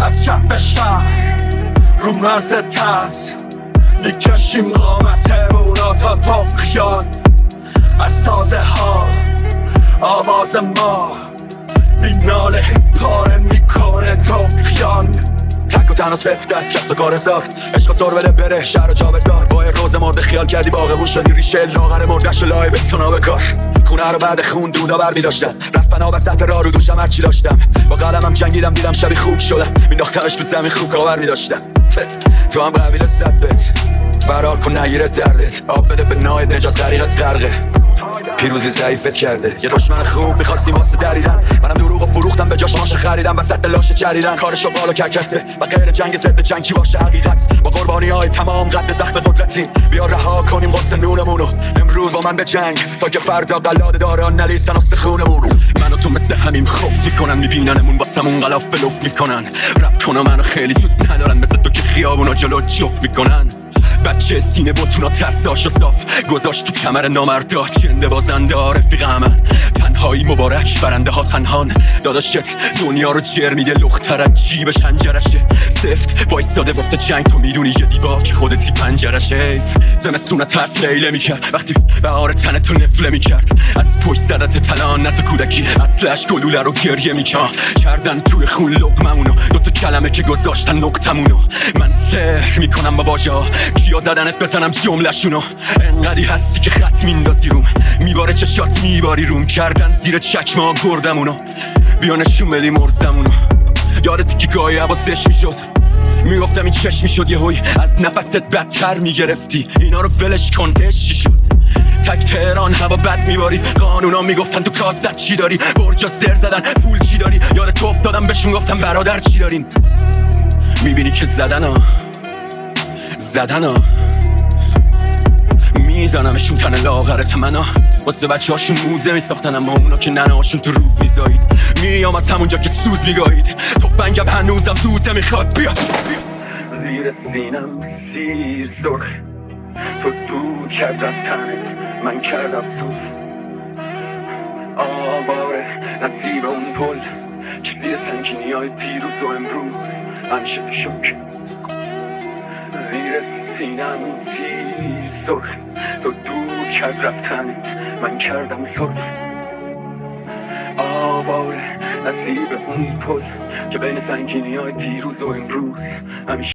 از کف شهر رو مرز ترس میکشیم قامت اونا تا پاکیان. از تازه ها آواز ما بیناله پاره میکنه توقیان. تک و تنها سفت دست کس و کار زاد عشق سر بده بره شهر و جا بذار. با روز مرده خیال کردی باغبون شدی ریشه لاغر مردش لای بتونا بکار. خونه رو بعد خون دودا بر میداشتم رفتن ها وسط راه رو دوشم هرچی داشتم. با قلمم جنگیدم دیدم شبی خوب شدم مینداختمش تو زمین خوب کاور میداشتم. تو هم قبیل صدبت فرار کن نگیره دردت. آب بده به ناید نجات غریقت غرقه. پیروزی ضعیفت کرده یه دشمن خوب میخواستیم واسه دریدن. منم دروغ و فروختم به جاش ماشه خریدم وسط لاشه چریدن. کارشو بالا کرکسه و غیر جنگ زد به جنگ چی باشه حقیقت. با قربانی های تمام قد زخم قدرتیم بیا رها کنیم قرص نونمونو امروز با من به جنگ تا که فردا قلاده داران نلیسن استخونمونو. منو تو مثل همیم خوف میکنن میبیننمون واسمون غلاف لف میکنن. رپ کنم منو خیلی دوست ندارن مثل تو که خیابونا جلو جفت میکنن. بچه سینه بوتونا ترساشو صاف گذاشت تو کمر نامردا چنده بازنده رفیق من. تنهایی مبارک برنده ها تنهان داداشت دنیا رو جر میده لختر از جیبش هنجرشه. سفت وایستاده واسه جنگ تو میدونی یه دیوار که خودتی پنجرشه. زمستونه ترس لیله میکرد وقتی بهار تن تو نفله میکرد. از پشت زدت تلانت کودکی اصلش گلوله رو گریه میکرد. کردن توی خون لقممونو دوتا کلمه که گذاشتن نقطمونو. من سحر میکنم با واژه ها کیا زدنت بزنم جمله‌شونو. انقدی هستی که خط میندازی روم میباره چشات میباری روم. کردن زیر چکمه گردمونو بیا نشون بدی مرزمونو. یادتی که گاهی حواسش میشد میگفتم این چشم میشد یه هوی از نفست بدتر میگرفتی. اینا رو ولش کن عشقی شد تک تهران هوا بد میباری. قانونا میگفتن تو کاست چی داری برجا سر زدن پول چی داری. یاد تو افتادم بهشون گفتم برادر چی دارین. میبینی که زدن میزنمشون تن لاغر تمنا. واسه بچه هاشون موزه میساختن اما اونا که ننه هاشون تو روز میزایید. میام از همونجا که سوز میگایید تفنگم هنوزم دوزه میخواد. بیا زیر سینم سیر سرخ تو دور کرد از تنت من کردم سرخ. آواره نصیب اون پل که زیر سنگینی های پیروز و امروز همیشه تو شک. زیر سینم سیر سرخ تو دور کرد رفتنت من کردم سرخ. آواره نصیب اون پل که بین سنگینی های دیروز و امروز همیشه